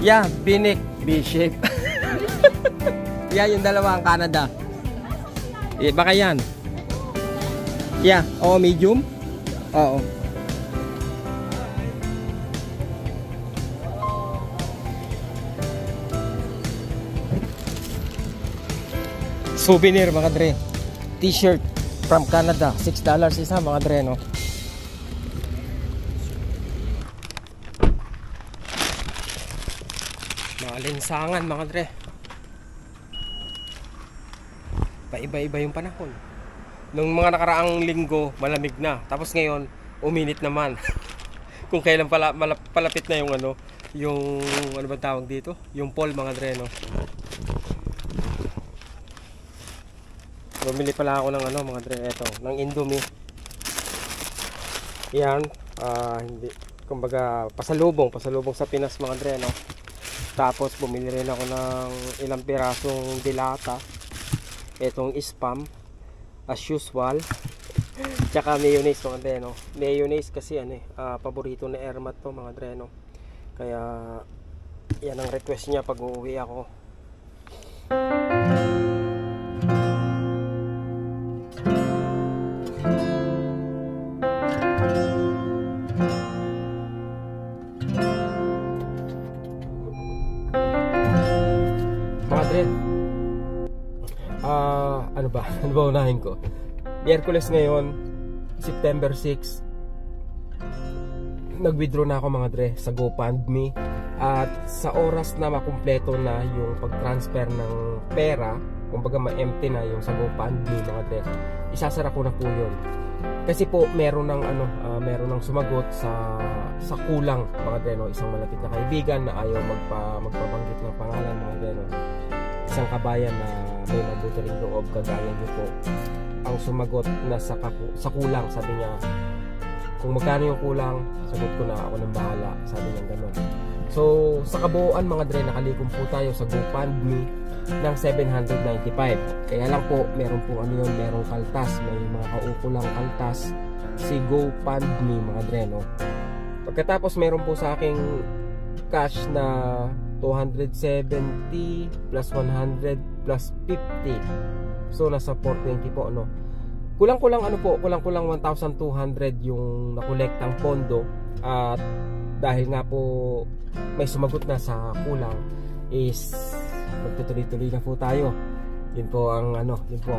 Yeah, Binik, B-shape. Yeah, yung dalawa ang Canada. Baka yan. Yeah, oo, medium. Oo. Souvenir mga dre. T-shirt from Canada, $6 isa mga dre, no. Mga linsangan mga dre. Paiba-iba yung panahon. Nung mga nakaraang linggo malamig na, tapos ngayon uminit naman. Kung kailan palapit na yung ano ba tawag dito, yung fall mga dre, no. Bumili pala ako ng mga dre, eto, ng Indomie. Yan, hindi, kumbaga pasalubong sa Pinas mga dre, no. Tapos bumili rin ako ng ilang pirasong dilata. Etong spam as usual. Tsaka mayonnaise mga dre, no. Mayonnaise kasi paborito na Ermat to mga dre, no. Kaya yan ang request niya pag uuwi ako. Ano ba unahin ko? Miyerkules ngayon, September 6. Nag-withdraw na ako mga dre sa GoFundMe. At sa oras na makumpleto na yung pag-transfer ng pera, kumbaga ma-empty na yung sa GoFundMe mga dre, isasara ko na po yun. Kasi po meron ng sumagot sa kulang mga dre, no? Isang malapit na kaibigan na ayaw magpabanggit ng pangalan mga dre, no? Isang kabayan na may mabuti rin loob kagaya niyo po ang sumagot na sa kulang. Sabi niya kung magkano yung kulang, sagot ko na, ako nang bahala, sabi niya gano'n. So sa kabuuan mga dre, nakalikom po tayo sa GoFundMe ng 795. Kaya lang po meron po merong kaltas, may mga kaukulang kaltas si GoFundMe mga dre, no. Pagkatapos meron po sa aking cash na 270 plus 100 plus 50. So nasa 420 po, no. Kulang-kulang 1,200 yung nakolektang pondo. At dahil nga po may sumagot na sa kulang, is magtutuloy-tuloy na po tayo. Yun po ang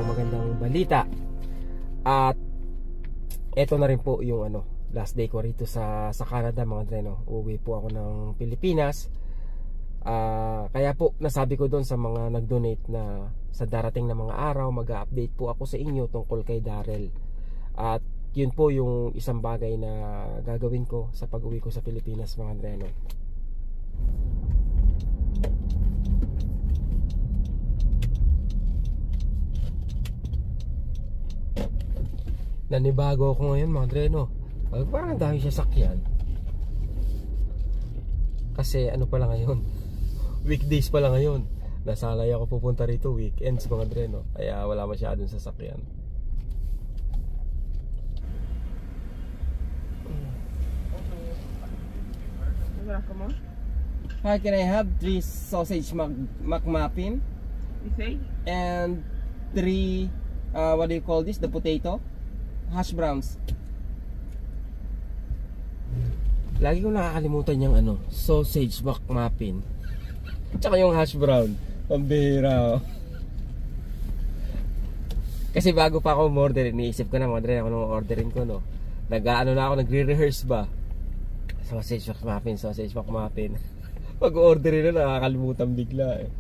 magandang balita. At eto na rin po yung last day ko rito sa Canada mga dre, no. Uuwi po ako ng Pilipinas. Kaya po nasabi ko doon sa mga nag-donate na sa darating na mga araw mag-update po ako sa inyo tungkol kay Darrell. At yun po yung isang bagay na gagawin ko sa pag-uwi ko sa Pilipinas mga dre, no. Nanibago ako ngayon mga dre, no. Parang dami sasakyan. Kasi pala ngayon, weekdays pala ngayon. Nasanay ako pupunta rito weekends mga dre, no. Kaya wala masyadong sasakyan. Hi, can I have 3 sausage McMuffin? And 3 what do you call this? The potato? Hash browns. Lagi ko nakakalimutan yung sausage McMuffin. Tsaka yung hash brown. Pambihira. Kasi bago pa ako umorder, iniisip ko na mga dre ako nung orderin ko, no. Nagre-rehearse ba? Sausage McMuffin. Pag-orderin na, nakakalimutan bigla eh.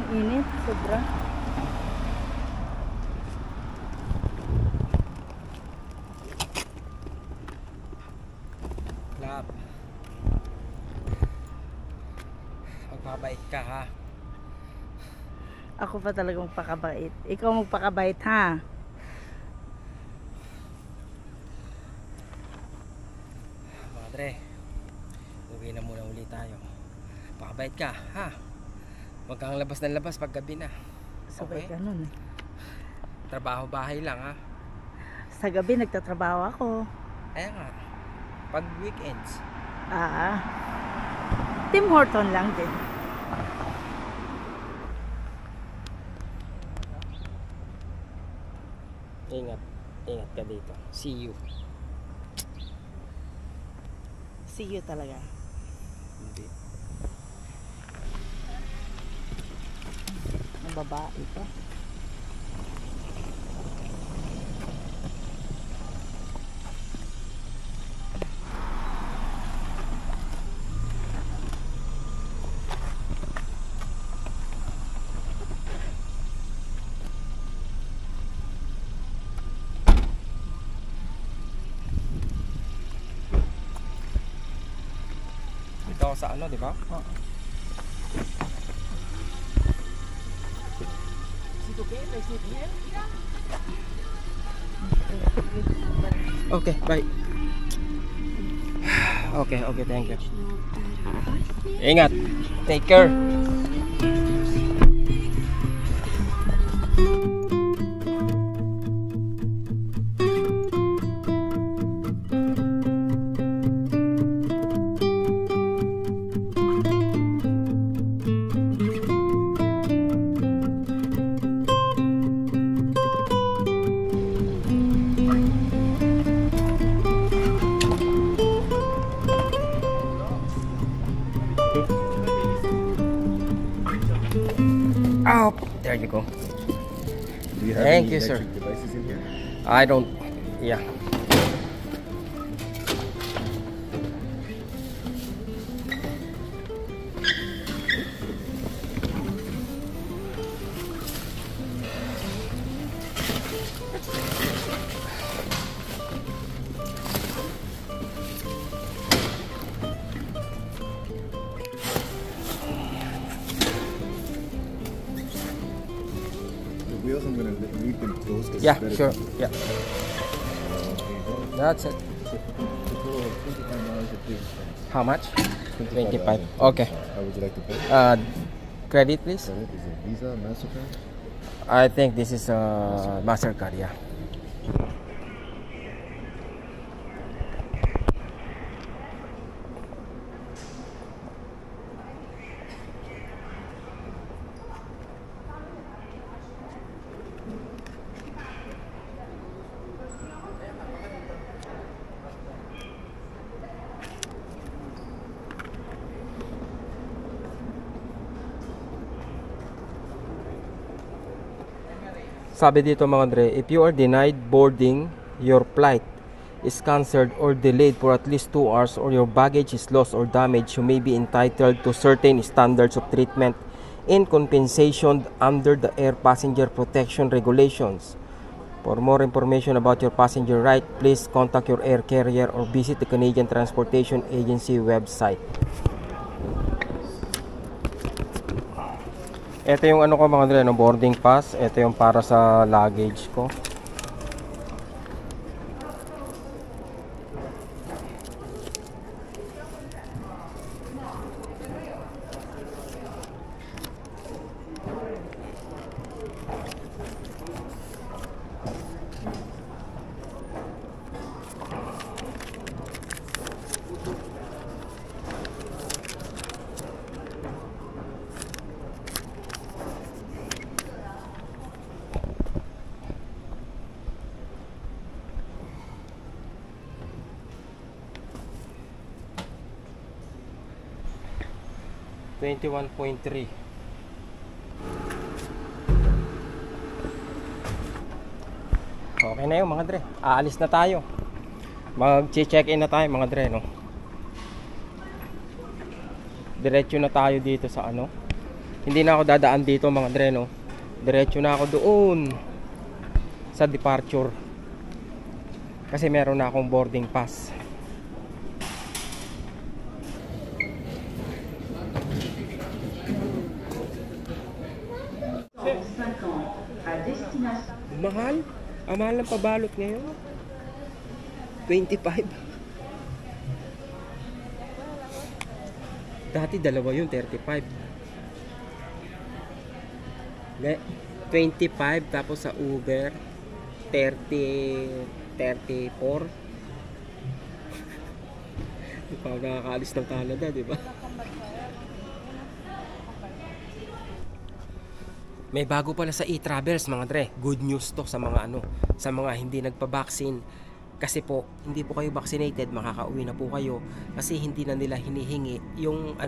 Init, sobra. Lap. Magpakabait ka ha. Ako pa talagang magpakabait. Ikaw magpakabait ha. Madre, uwi na muna ulit tayo. Pakabait ka ha. Huwag kang labas ng labas pag gabi na. Sabay Okay. ganun eh. Trabaho bahay lang ha. Sa gabi nagtatrabaho ako. Kaya nga. Pag weekends. Tim Horton lang din. Ingat. Ingat ka dito. See you. See you talaga. Hindi. Ang babae to. Dito ako sa ano, di ba? Oo. Okay, bye. Okay, okay, thank you. Ingat. Take care. Oh, there you go. Do you have Thank any you, sir. electric devices in here? I don't. Yeah. The wheels, I'm gonna leave them closed. 'Cause Yeah, it's better sure. to- Yeah. That's it. The total of $25 a piece. How much? 25. $25. Okay. How would you like to pay? Credit, please. Credit? Is it Visa, MasterCard? I think this is Mastercard. Yeah. Sabi dito mga Andre, if you are denied boarding, your flight is cancelled or delayed for at least 2 hours, or your baggage is lost or damaged, you may be entitled to certain standards of treatment in compensation under the Air Passenger Protection Regulations. For more information about your passenger right, please contact your air carrier or visit the Canadian Transportation Agency website. Ito yung ano ko mga Andre, no, boarding pass. Ito yung para sa luggage ko. $21.3. Okay na yun mga Dre. Aalis na tayo. Mag-check-in na tayo mga Dre, no? Diretso na tayo dito sa ano. Hindi na ako dadaan dito mga Dre, no? Diretso na ako doon sa departure. Kasi meron na akong boarding pass. Mahal? Ang mahal ng pabalot ngayon. 25. Dati dalawa yun, 35. Hindi. 25 tapos sa Uber 34. Di pa ako nakakaalis ng Canada, di ba? May bago pala sa e-travels mga dre. Good news to sa mga sa mga hindi nagpa-vaccine. Kasi po, hindi po kayo vaccinated, makakauwi na po kayo kasi hindi na nila hinihingi yung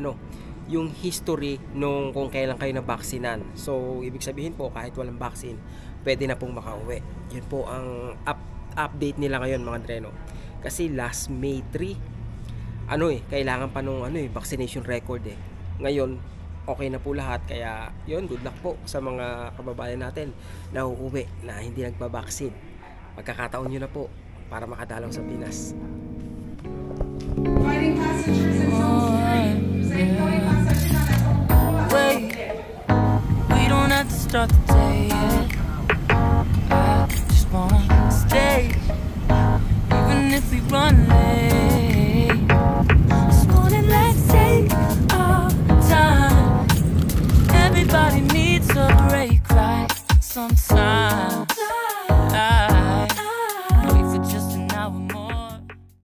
yung history nung kung kailan kayo nabaksinan. So, ibig sabihin po kahit walang vaccine, pwede na pong makauwi. Yun po ang update nila ngayon mga dre, no? Kasi last May 3, kailangan pa nung vaccination record eh. Ngayon, okay na po lahat, kaya yun, good luck po sa mga kababayan natin na uuwi na hindi nagpa-vaccine. Pagkakataon nyo na po para makadalaw sa Pinas. Fighting passengers and soldiers. Wait, we don't have to start the day yet. I just wanna stay, even if we run late. This morning, let's take our time. Everybody needs a break, right? Sometimes.